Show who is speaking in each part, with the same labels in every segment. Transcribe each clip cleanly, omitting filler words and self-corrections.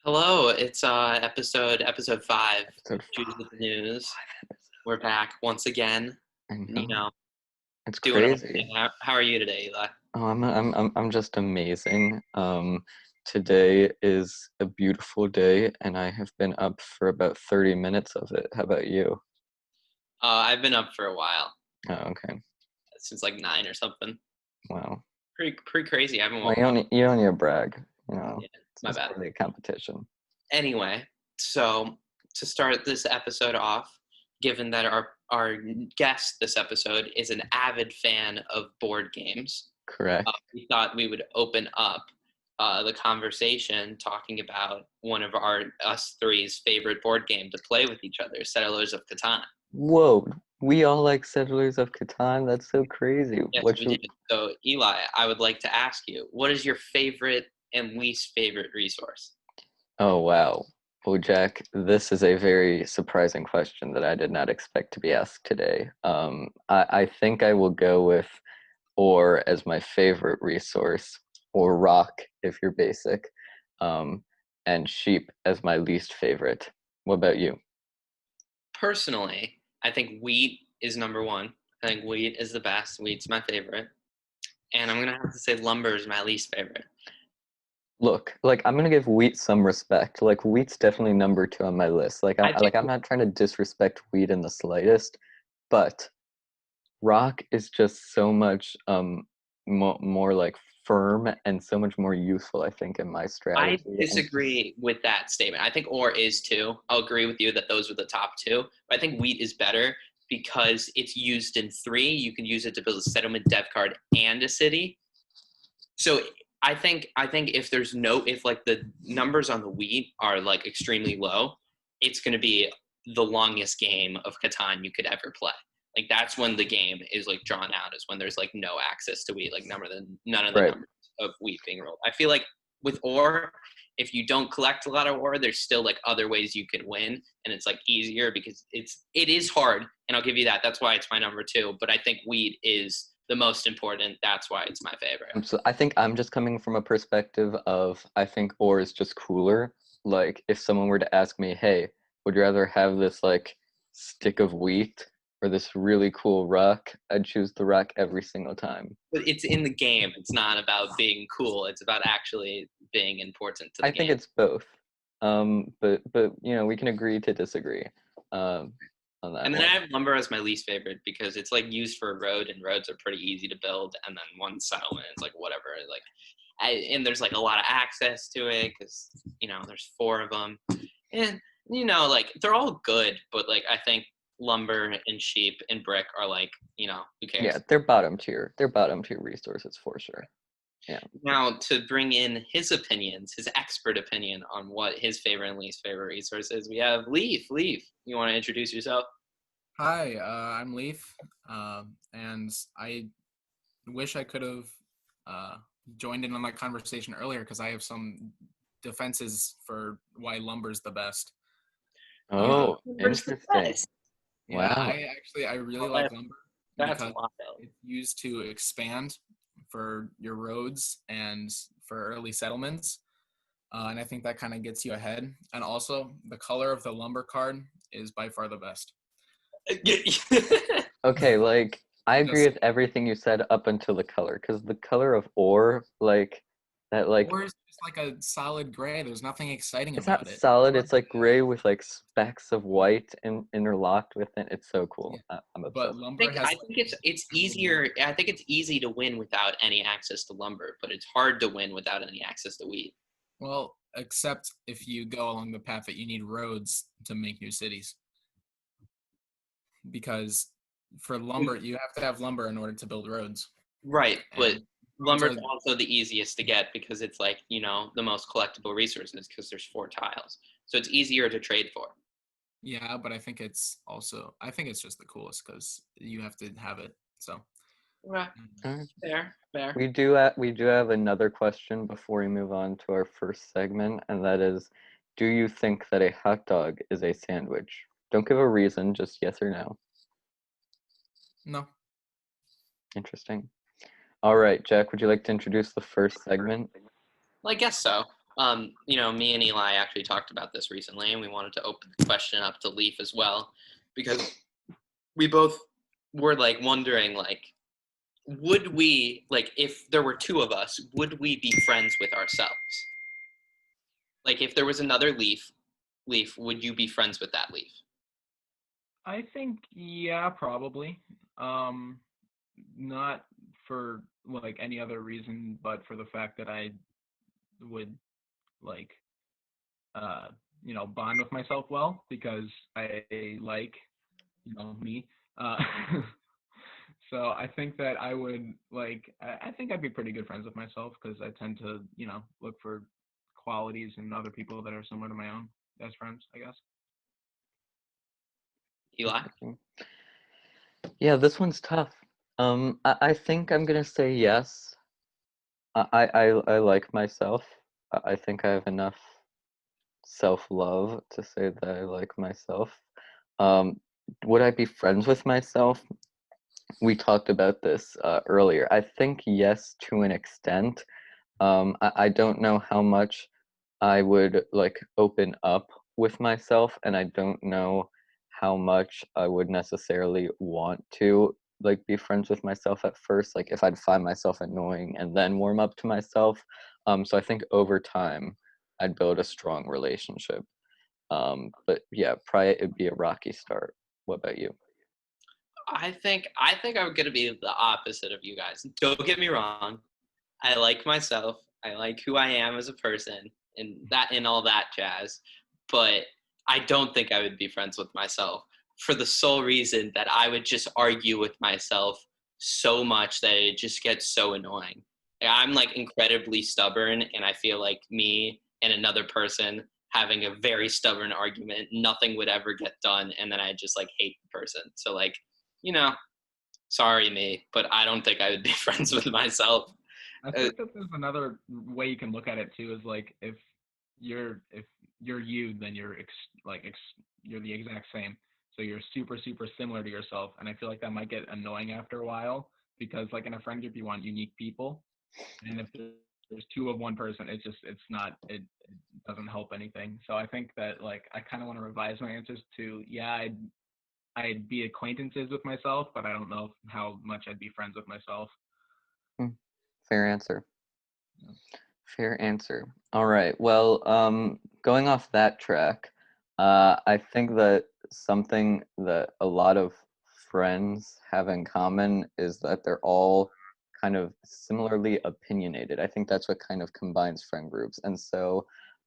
Speaker 1: Hello, it's episode 5.
Speaker 2: Episode
Speaker 1: Juice with the news.
Speaker 2: 5.
Speaker 1: We're back once again.
Speaker 2: I
Speaker 1: You
Speaker 2: know.
Speaker 1: know,
Speaker 2: It's
Speaker 1: doing our
Speaker 2: crazy.
Speaker 1: thing. How are you today, Eli?
Speaker 2: Oh, I'm just amazing. Today is a beautiful day, and I have been up for about 30 minutes of it. How about you?
Speaker 1: I've been up for a while,
Speaker 2: Oh, okay.
Speaker 1: since like 9 or something.
Speaker 2: Wow.
Speaker 1: Pretty crazy. I haven't
Speaker 2: Well,
Speaker 1: woken up.
Speaker 2: you don't need to brag.
Speaker 1: Yeah,
Speaker 2: It's
Speaker 1: my
Speaker 2: just
Speaker 1: bad.
Speaker 2: really a competition.
Speaker 1: Anyway, so to start this episode off, given that our guest this episode is an avid fan of board games,
Speaker 2: Correct.
Speaker 1: we thought we would open up the conversation talking about one of us three's favorite board game to play with each other, Settlers of Catan.
Speaker 2: Whoa, we all like Settlers of Catan. That's so crazy.
Speaker 1: Yes,
Speaker 2: What
Speaker 1: we
Speaker 2: you?
Speaker 1: did. So, Eli, I would like to ask you, what is your favorite and least favorite resource?
Speaker 2: Oh, wow. Well, Jack, this is a very surprising question that I did not expect to be asked today. I think I will go with or as my favorite resource, or rock if you're basic, um, and sheep as my least favorite. What about you?
Speaker 1: Personally, I think wheat is number one. I think wheat is the best. Wheat's my favorite. And I'm going to have to say lumber is my least favorite.
Speaker 2: Look, like I'm gonna give wheat some respect. Like wheat's definitely number 2 on my list.
Speaker 1: I think
Speaker 2: I'm not trying to disrespect wheat in the slightest, but rock is just so much more like firm and so much more useful, I think, in my
Speaker 1: I
Speaker 2: strategy. And
Speaker 1: disagree with that statement. I think ore is too. I'll agree with you that those are the top two. But I think wheat is better because it's used in three. You can use it to build a settlement, dev card, and a city. So I think if like the numbers on the wheat are like extremely low, it's going to be the longest game of Catan you could ever play. Like that's when the game is like drawn out, is when there's like no access to wheat, like none of the
Speaker 2: right,
Speaker 1: numbers of wheat being rolled. I feel like with ore, if you don't collect a lot of ore, there's still like other ways you can win, and it's like easier because it is hard, and I'll give you that. That's why it's my number two. But I think wheat is the most important. That's why it's my favorite.
Speaker 2: so I think I'm just coming from a perspective of I think ore is just cooler. Like if someone were to ask me, "Hey, would you rather have this like stick of wheat or this really cool rock?" I'd choose the rock every single time.
Speaker 1: But it's in the game. It's not about being cool. It's about actually being important to
Speaker 2: I
Speaker 1: the
Speaker 2: think
Speaker 1: game.
Speaker 2: it's both. But we can agree to disagree um, on that
Speaker 1: And then I
Speaker 2: one.
Speaker 1: have lumber as my least favorite because it's like used for a road, and roads are pretty easy to build. And then one settlement is like whatever. Like, and there's like a lot of access to it because there's four of them, and like they're all good. But like I think lumber and sheep and brick are like who
Speaker 2: Yeah,
Speaker 1: cares?
Speaker 2: they're bottom tier. They're bottom tier resources for sure. Yeah.
Speaker 1: Now, to bring in his opinions, his expert opinion on what his favorite and least favorite resource is, we have Leif. Leif, you want to introduce yourself?
Speaker 3: Hi, I'm Leif, and I wish I could have uh, joined in on that conversation earlier because I have some defenses for why lumber's the best.
Speaker 2: Oh,
Speaker 1: Lumber's the
Speaker 2: interesting.
Speaker 1: best.
Speaker 3: Yeah,
Speaker 2: Wow.
Speaker 3: I really
Speaker 1: Well,
Speaker 3: like lumber
Speaker 1: that's
Speaker 3: because
Speaker 1: wild.
Speaker 3: it's used to expand for your roads and for early settlements, and I think that kind of gets you ahead. And also, the color of the lumber card is by far the best.
Speaker 2: Okay, like I agree
Speaker 3: Just
Speaker 2: with everything you said up until the color, because the color of ore, like that, like
Speaker 3: Or it's just like a solid gray. There's nothing exciting
Speaker 2: it's not
Speaker 3: about it.
Speaker 2: solid. It's like gray with like specks of white interlocked with it. It's so
Speaker 3: Yeah.
Speaker 2: cool. I'm
Speaker 3: But
Speaker 2: obsessed.
Speaker 3: lumber
Speaker 1: I
Speaker 3: has
Speaker 1: think it's easier. I think it's easy to win without any access to lumber, but it's hard to win without any access to wheat.
Speaker 3: well, except if you go along the path that you need roads to make new cities. Because for lumber, you have to have lumber in order to build roads.
Speaker 1: Right, but
Speaker 3: And roads
Speaker 1: lumber's
Speaker 3: are
Speaker 1: also the easiest to get because it's like, the most collectible resources because there's four tiles. So it's easier to trade for.
Speaker 3: yeah, but I think it's just the coolest because you have to have it. So
Speaker 1: Right.
Speaker 2: Alright.
Speaker 1: Fair, fair.
Speaker 2: We do have another question before we move on to our first segment, and that is, do you think that a hot dog is a sandwich? Don't give a reason, just yes or no.
Speaker 3: no.
Speaker 2: Interesting. All right, Jack, would you like to introduce the first segment?
Speaker 1: Well, I guess so. Me and Eli actually talked about this recently, and we wanted to open the question up to Leif as well, because we both were like wondering, like, would we, like, if there were two of us, would we be friends with ourselves? Like, if there was another Leif, would you be friends with that Leif?
Speaker 3: I think, yeah, probably. Not for like any other reason, but for the fact that I would like, uh, bond with myself well because I like, me. Uh, so I think that I would like, I think I'd be pretty good friends with myself because I tend to, look for qualities in other people that are similar to my own as friends, I guess.
Speaker 1: Eli?
Speaker 2: Yeah, this one's tough. I think I'm gonna say yes. I like myself. I think I have enough self-love to say that I like myself. Um, would I be friends with myself? We talked about this earlier. I think yes, to an extent. I don't know how much I would like open up with myself, and I don't know how much I would necessarily want to like be friends with myself at first, like if I'd find myself annoying and then warm up to myself. So I think over time I'd build a strong relationship. But yeah, probably it'd be a rocky start. What about you?
Speaker 1: I think I'm gonna be the opposite of you guys. Don't get me wrong. I like myself. I like who I am as a person and all that jazz. But I don't think I would be friends with myself for the sole reason that I would just argue with myself so much that it just gets so annoying. I'm like incredibly stubborn, and I feel like me and another person having a very stubborn argument, nothing would ever get done, and then I just like hate the person. So like, you know, sorry me, but I don't think I would be friends with myself.
Speaker 3: I
Speaker 1: Uh,
Speaker 3: think that there's another way you can look at it too. Is like if you're you, then you're the exact same. So you're super super similar to yourself, and I feel like that might get annoying after a while because like in a friend group you want unique people, and if there's two of one person, it doesn't help anything. So I think that like I kind of want to revise my answers to yeah I'd be acquaintances with myself, but I don't know how much I'd be friends with myself.
Speaker 2: Hmm, fair answer.
Speaker 3: Yeah.
Speaker 2: Fair answer. All right. Well, going off that track, I think that something that a lot of friends have in common is that they're all kind of similarly opinionated. I think that's what kind of combines friend groups. And so,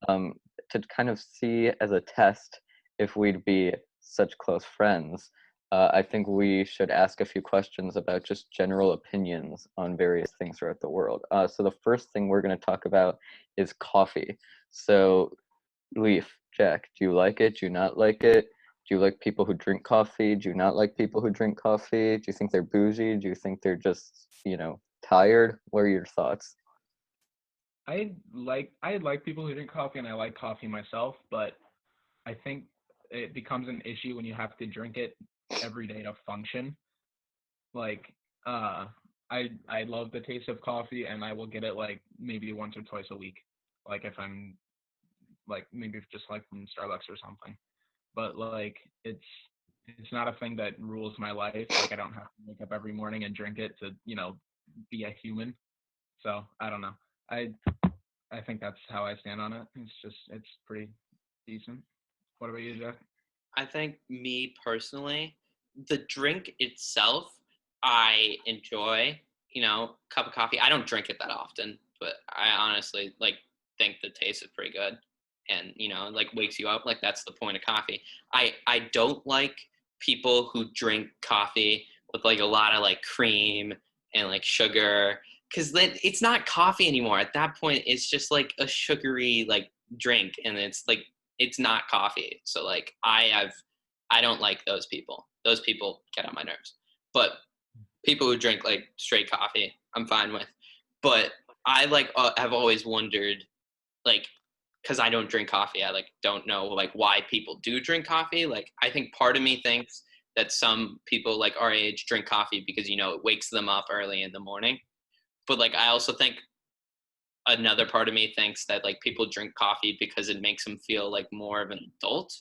Speaker 2: um, to kind of see as a test if we'd be such close friends, I think we should ask a few questions about just general opinions on various things throughout the world. So the first thing we're going to talk about is coffee. So, Leaf, Jack, do you like it? Do you not like it? Do you like people who drink coffee? Do you not like people who drink coffee? Do you think they're bougie? Do you think they're just, tired? What are your thoughts?
Speaker 3: I like people who drink coffee and I like coffee myself, but I think it becomes an issue when you have to drink it every day to function. Like uh I love the taste of coffee and I will get it like maybe once or twice a week. Like if I'm like maybe if just like from Starbucks or something. But like it's not a thing that rules my life. Like I don't have to wake up every morning and drink it to, be a human. So I don't know. I I think that's how I stand on it. It's pretty decent. What about you, Jack?
Speaker 1: I think me personally, the drink itself, I enjoy. Cup of coffee. I don't drink it that often, but I honestly like think the taste is pretty good, and like wakes you up. Like that's the point of coffee. I don't like people who drink coffee with like a lot of like cream and like sugar, because then it's not coffee anymore. At that point, it's just like a sugary like drink, and it's like it's not coffee. So like I don't like those people. Those people get on my nerves. But people who drink like straight coffee, I'm fine with. But I like have always wondered like because I don't drink coffee, I like don't know like why people do drink coffee. Like I think part of me thinks that some people like our age drink coffee because it wakes them up early in the morning. But like I also think another part of me thinks that like people drink coffee because it makes them feel like more of an adult.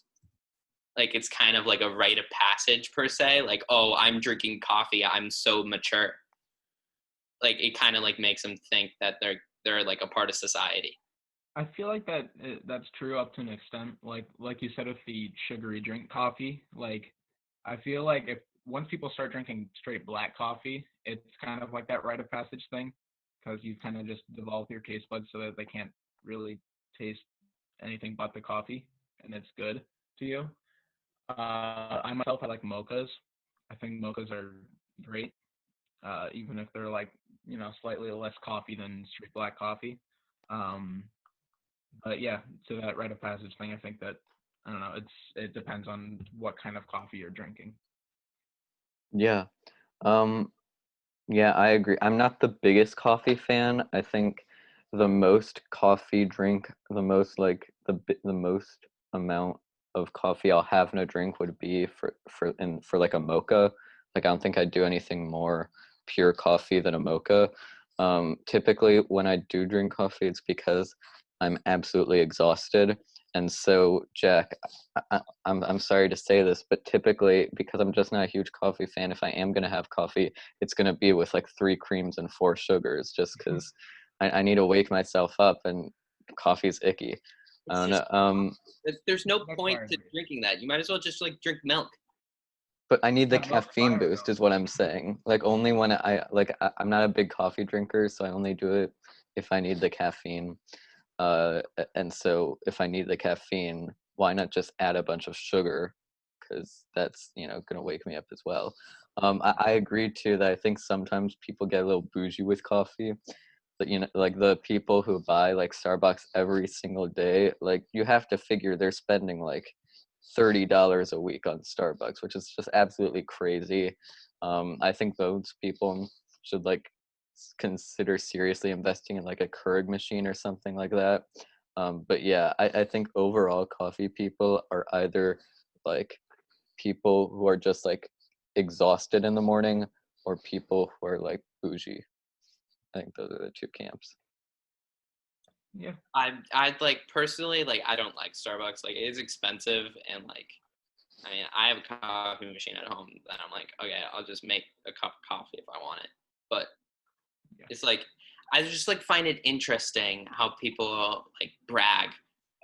Speaker 1: Like it's kind of like a rite of passage per se. Like, oh, I'm drinking coffee, I'm so mature. Like it kind of like makes them think that they're like a part of society.
Speaker 3: I feel like that's true up to an extent. Like you said with the sugary drink coffee, like I feel like if once people start drinking straight black coffee, it's kind of like that rite of passage thing, because you kind of just develop your taste buds so that they can't really taste anything but the coffee, and it's good to you. I myself, I like mochas. I think mochas are great, even if they're like slightly less coffee than straight black coffee. Um, but yeah, to that rite of passage thing, I think that I don't know. It depends on what kind of coffee you're drinking.
Speaker 2: Yeah. Um, yeah, I agree. I'm not the biggest coffee fan. I think the most coffee drink, the most like the most amount of coffee I'll have in a drink would be for like a mocha. Like I don't think I'd do anything more pure coffee than a mocha. Typically when I do drink coffee, it's because I'm absolutely exhausted. And so, Jack, I'm sorry to say this, but typically because I'm just not a huge coffee fan, if I am gonna have coffee, it's gonna be with like 3 creams and 4 sugars, just because I need to wake myself up, and coffee's icky. I
Speaker 1: It's
Speaker 2: don't
Speaker 1: just
Speaker 2: know.
Speaker 1: there's no
Speaker 3: That's
Speaker 1: point
Speaker 3: why I
Speaker 1: to
Speaker 3: agree.
Speaker 1: drinking that. You might as well just like drink milk.
Speaker 2: But I need the
Speaker 3: Yeah, milk's
Speaker 2: caffeine
Speaker 3: fire
Speaker 2: boost,
Speaker 3: though.
Speaker 2: is what I'm saying. Like only when I'm not a big coffee drinker, so I only do it if I need the caffeine. And so if I need the caffeine, why not just add a bunch of sugar? Because that's gonna wake me up as well. I agree too that I think sometimes people get a little bougie with coffee. But like the people who buy like Starbucks every single day, like you have to figure they're spending like $30 a week on Starbucks, which is just absolutely crazy. I think those people should like consider seriously investing in like a Keurig machine or something like that. But yeah, I think overall coffee people are either like people who are just like exhausted in the morning, or people who are like bougie. I think those are the two camps.
Speaker 3: Yeah.
Speaker 1: I'd like personally like I don't like Starbucks. Like it is expensive and like I mean I have a coffee machine at home that I'm like, okay, I'll just make a cup of coffee if I want it. But
Speaker 3: Yeah.
Speaker 1: it's like I just like find it interesting how people like brag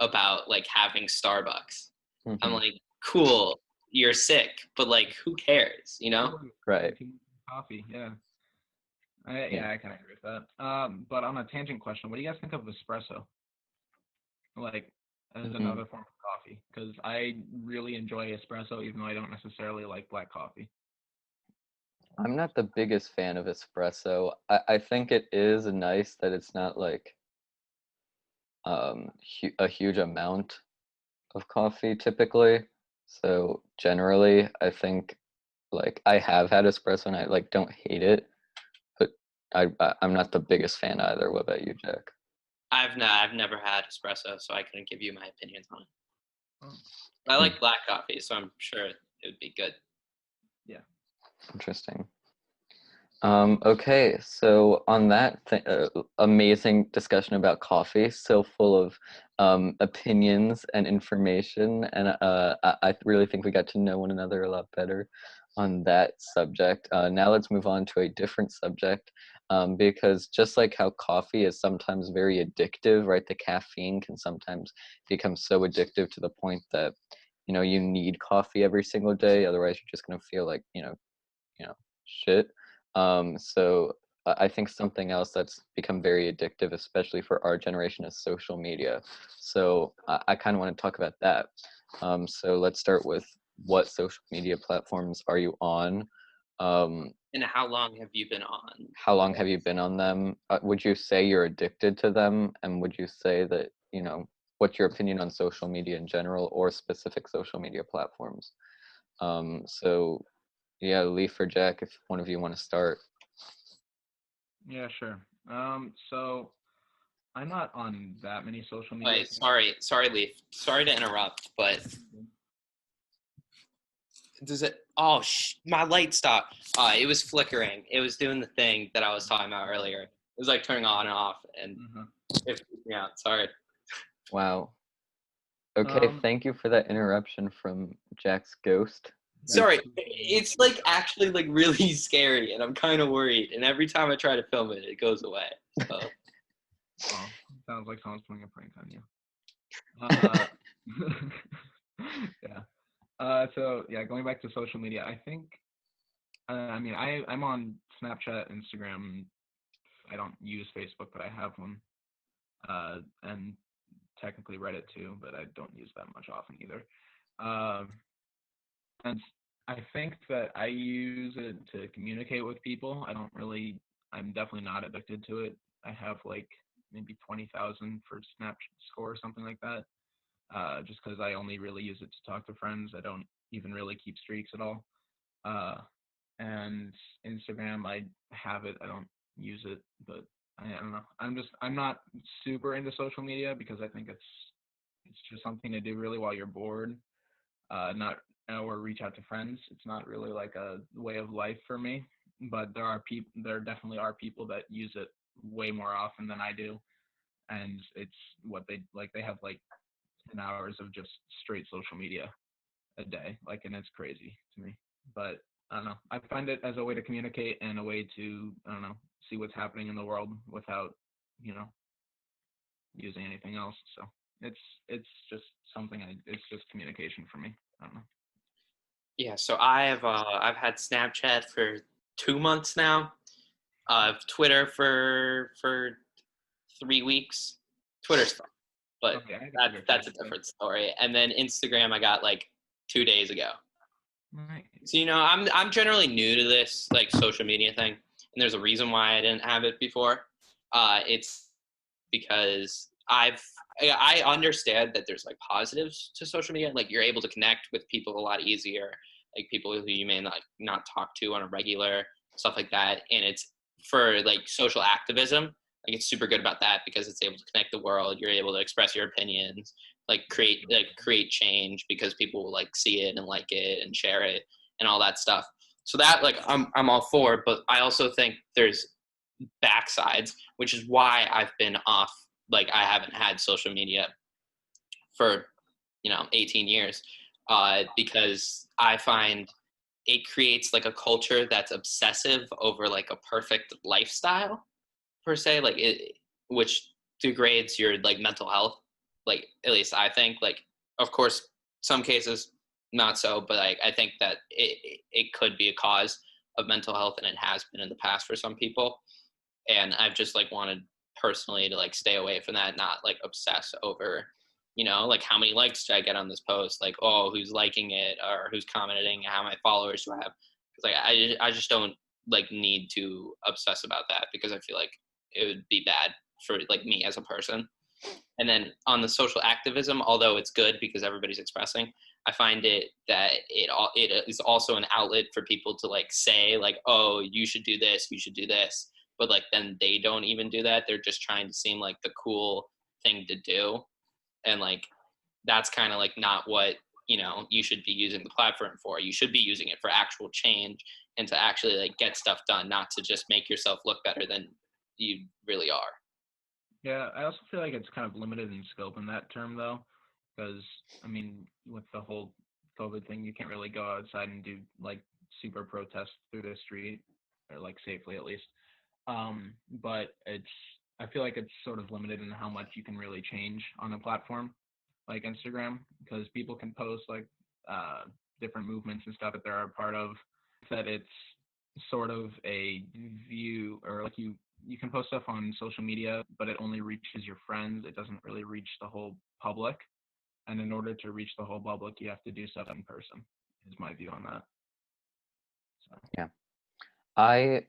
Speaker 1: about like having Starbucks. I'm
Speaker 2: Hmm.
Speaker 1: like, cool, you're sick, but like who cares, you know?
Speaker 2: Right.
Speaker 3: Coffee. Yeah.
Speaker 2: Yeah.
Speaker 3: I kind of agree with that. But on a tangent question, what do you guys think of espresso? Like as
Speaker 2: Hmm.
Speaker 3: another form of coffee? Because I really enjoy espresso, even though I don't necessarily like black coffee.
Speaker 2: I'm not the biggest fan of espresso. I think it is nice that it's not like a huge amount of coffee typically. So generally, I think like I have had espresso and I like don't hate it, but I'm not the biggest fan either. What about you, Jack?
Speaker 1: I've never had espresso, so I couldn't give you my opinions on it.
Speaker 3: Oh,
Speaker 1: I
Speaker 2: Hmm,
Speaker 1: like black coffee, so I'm sure it would be good.
Speaker 3: yeah.
Speaker 2: interesting. Okay, so on that amazing discussion about coffee, so full of opinions and information, and I really think we got to know one another a lot better on that subject. Now let's move on to a different subject, because just like how coffee is sometimes very addictive, right? The caffeine can sometimes become so addictive to the point that you need coffee every single day, otherwise you're just gonna feel like shit. So I think something else that's become very addictive, especially for our generation, is social media. So I kind of want to talk about that. So let's start with, what social media platforms are you on?
Speaker 1: And how long have you been on?
Speaker 2: How long have you been on them? Would you say you're addicted to them? And would you say that, what's your opinion on social media in general, or specific social media platforms? So yeah, Leif or Jack, if one of you want to start.
Speaker 3: Yeah, sure. So I'm not on that many social media
Speaker 1: Wait,
Speaker 3: accounts.
Speaker 1: sorry, Leaf. Sorry to interrupt, but does it? Oh, my light stopped. It was flickering. It was doing the thing that I was talking about earlier. It was like turning on and off, and
Speaker 3: Uh-huh.
Speaker 1: Yeah, sorry.
Speaker 2: Wow. Okay,
Speaker 3: Um,
Speaker 2: thank you for that interruption from Jack's ghost.
Speaker 1: Sorry, it's like actually like really scary, and I'm kind of worried. And every time I try to film it, it goes away. So
Speaker 3: oh, sounds like someone's playing a prank on you. Uh, yeah. So yeah, going back to social media, I think. I mean, I'm on Snapchat, Instagram. I don't use Facebook, but I have one. And technically Reddit too, but I don't use that much often either. Um, and I think that I use it to communicate with people. I'm definitely not addicted to it. I have like maybe 20,000 for Snap score or something like that. Just because I only really use it to talk to friends. I don't even really keep streaks at all. Uh, and Instagram, I have it. I don't use it, but I don't know. I'm not super into social media because I think it's just something to do really while you're bored. Not or reach out to friends. It's not really like a way of life for me. But there definitely are people that use it way more often than I do, and it's what they like. They have like 10 hours of just straight social media a day, like, and it's crazy to me. But I don't know. I find it as a way to communicate and a way to, I don't know, see what's happening in the world without, you know, using anything else. So it's just it's just communication for me. I don't know.
Speaker 1: yeah, so I've had Snapchat for 2 months now. Twitter for 3 weeks. Twitter's fun, but
Speaker 3: Okay, I have a
Speaker 1: that's
Speaker 3: Twitter
Speaker 1: that's a
Speaker 3: too.
Speaker 1: different story. And then Instagram, I got like 2 days ago.
Speaker 3: Right.
Speaker 1: So I'm generally new to this like social media thing, and there's a reason why I didn't have it before. It's because I understand that there's like positives to social media, like you're able to connect with people a lot easier, like people who you may not talk to on a regular, stuff like that, and it's for like social activism. Like it's super good about that because it's able to connect the world. You're able to express your opinions, create change because people will like see it and like it and share it and all that stuff. So that like I'm all for, but I also think there's backsides, which is why I've been off. Like I haven't had social media for 18 years, because I find it creates like a culture that's obsessive over like a perfect lifestyle per se, like it, which degrades your like mental health. Like at least I think, like of course some cases not so, but I think that it could be a cause of mental health, and it has been in the past for some people. And I've just like wanted personally to like stay away from that, not like obsess over, like how many likes do I get on this post, like oh who's liking it or who's commenting, how many followers do I have? Because like I just don't like need to obsess about that because I feel like it would be bad for like me as a person. And then on the social activism, although it's good because everybody's expressing, I find it that it is also an outlet for people to like say like, oh, you should do this, you should do this, but like then they don't even do that. They're just trying to seem like the cool thing to do, and like that's kind of like not what you should be using the platform for. You should be using it for actual change and to actually like get stuff done, not to just make yourself look better than you really are.
Speaker 3: Yeah, I also feel like it's kind of limited in scope in that term though, because I mean, with the whole COVID thing, you can't really go outside and do like super protests through the street, or like safely at least. But I feel like it's sort of limited in how much you can really change on a platform like Instagram, because people can post like uh, different movements and stuff that they're a part of. That it's sort of a view, or like you can post stuff on social media, but it only reaches your friends. It doesn't really reach the whole public. And in order to reach the whole public, you have to do stuff in person. Is my view on that. So.
Speaker 2: Yeah. I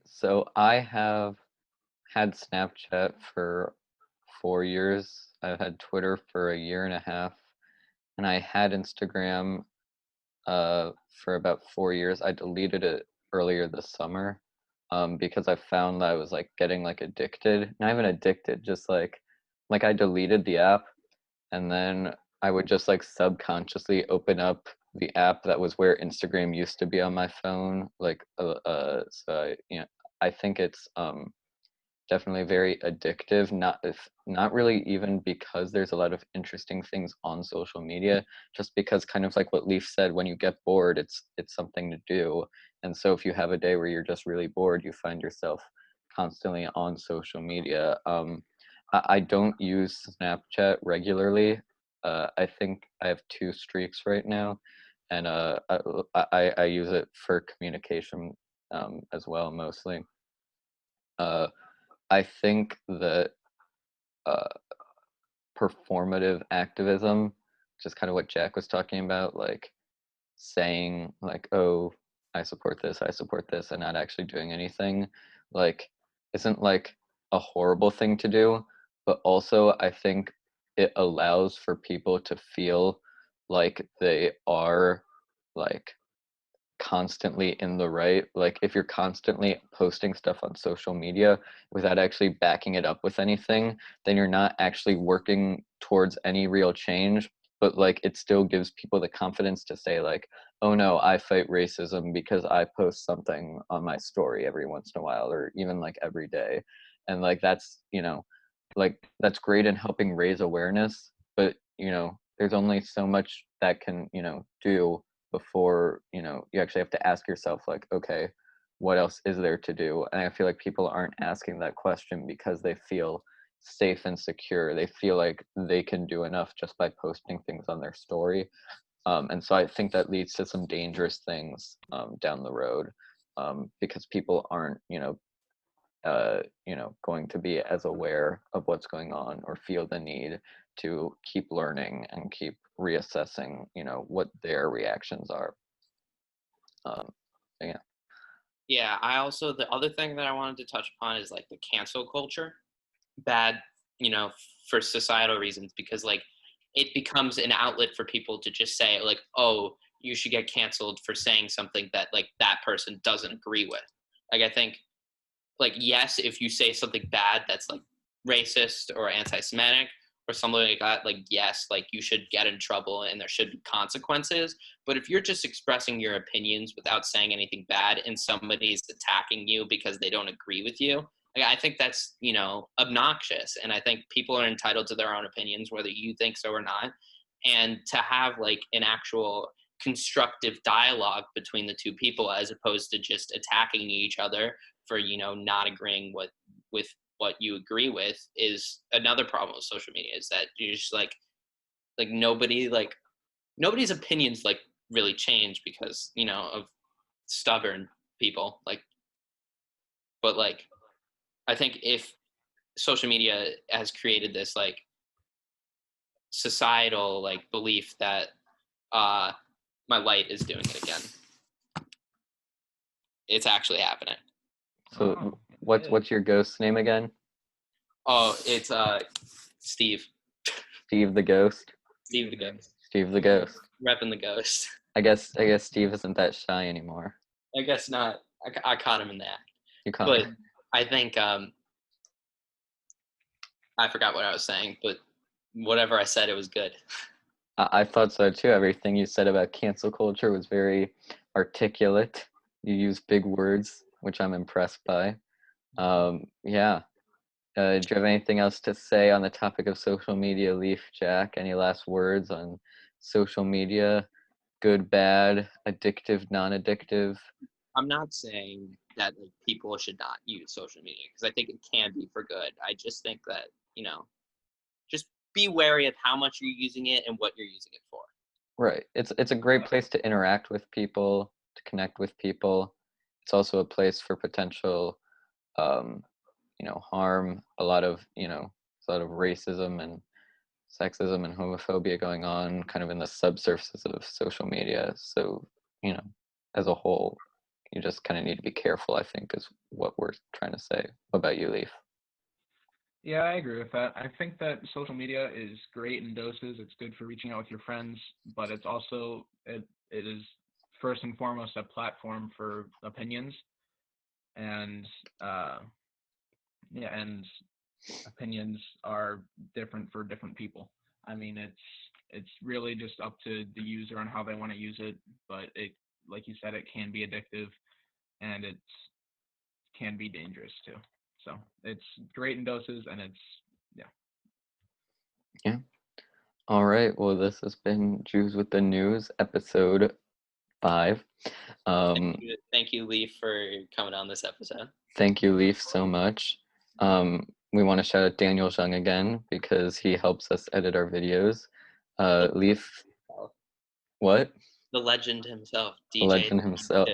Speaker 2: have had Snapchat for 4 years. I've had Twitter for a year and a half, and I had Instagram for about 4 years. I deleted it earlier this summer because I found that I was like getting like addicted. Not even addicted, just like I deleted the app, and then I would just like subconsciously open up the app that was where Instagram used to be on my phone. So I think it's definitely very addictive. Not really even because there's a lot of interesting things on social media, just because kind of like what Leaf said, when you get bored, it's something to do. And so if you have a day where you're just really bored, you find yourself constantly on social media. I don't use Snapchat regularly. I think I have 2 streaks right now, and I use it for communication as well, mostly. Uh, I think that uh, performative activism, just kind of what Jack was talking about, like saying like, "Oh, I support this," and not actually doing anything, like, isn't like a horrible thing to do, but also I think it allows for people to feel like they are like constantly in the right. Like if you're constantly posting stuff on social media without actually backing it up with anything, then you're not actually working towards any real change. But like it still gives people the confidence to say like, oh no, I fight racism because I post something on my story every once in a while, or even like every day. And like that's, like that's great in helping raise awareness, but there's only so much that can do before you actually have to ask yourself like, okay, what else is there to do? And I feel like people aren't asking that question because they feel safe and secure. They feel like they can do enough just by posting things on their story. And so I think that leads to some dangerous things down the road, because people aren't going to be as aware of what's going on or feel the need to keep learning and keep reassessing what their reactions are. Yeah.
Speaker 1: Yeah, I also the other thing that I wanted to touch upon is like the cancel culture. Bad, for societal reasons, because like it becomes an outlet for people to just say like, oh, you should get canceled for saying something that like that person doesn't agree with. Like I think like yes, if you say something bad that's like racist or anti-Semitic or something like that, like yes, like you should get in trouble and there should be consequences. But if you're just expressing your opinions without saying anything bad and somebody's attacking you because they don't agree with you, like I think that's obnoxious. And I think people are entitled to their own opinions, whether you think so or not. And to have like an actual constructive dialogue between the two people as opposed to just attacking each other for not agreeing with what you agree with is another problem with social media, is that you're just like nobody's opinions like really change because of stubborn people, like, but like I think if social media has created this like societal like belief that uh my light is doing it again, it's actually happening.
Speaker 2: So
Speaker 3: Oh,
Speaker 2: what's your ghost name again?
Speaker 1: Oh, it's Steve.
Speaker 2: Steve the Ghost.
Speaker 1: Steve the Ghost.
Speaker 2: Steve the Ghost.
Speaker 1: Repping the Ghost.
Speaker 2: I guess Steve isn't that shy anymore.
Speaker 1: I guess not. I caught him in that.
Speaker 2: You caught
Speaker 1: But
Speaker 2: him.
Speaker 1: I think I forgot what I was saying, but whatever I said, it was good.
Speaker 2: I thought so too. Everything you said about cancel culture was very articulate. You use big words, which I'm impressed by. Yeah. Do you have anything else to say on the topic of social media, Leaf, Jack? Any last words on social media? Good, bad, addictive, non-addictive?
Speaker 1: I'm not saying that like people should not use social media because I think it can be for good. I just think that just be wary of how much you're using it and what you're using it for.
Speaker 2: Right. It's a great place to interact with people, to connect with people. It's also a place for potential um, harm. A lot of racism and sexism and homophobia going on kind of in the subsurfaces of social media. So, you know, as a whole, you just kind of need to be careful, I think, is what we're trying to say. What about you, Leaf?
Speaker 3: yeah, I agree with that. I think that social media is great in doses. It's good for reaching out with your friends, but it's also it is first and foremost a platform for opinions, and yeah, and opinions are different for different people. I mean, it's really just up to the user on how they want to use it, but it, like you said, it can be addictive and it can be dangerous too. So it's great in doses, and it's
Speaker 2: Yeah. All right. Well, this has been Jews with the News, episode 5.
Speaker 1: Thank you, Leif, for coming on this episode.
Speaker 2: Thank you, Leif, so much. We want to shout out Daniel Zhang again because he helps us edit our videos. Leif, what?
Speaker 1: The legend himself,
Speaker 2: The
Speaker 1: DJ.
Speaker 2: legend himself.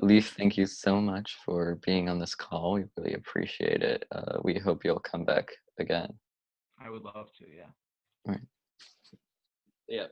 Speaker 2: Leif, thank you so much for being on this call. We really appreciate it. We hope you'll come back again.
Speaker 3: I would love to. Yeah.
Speaker 2: All right.
Speaker 1: Yeah.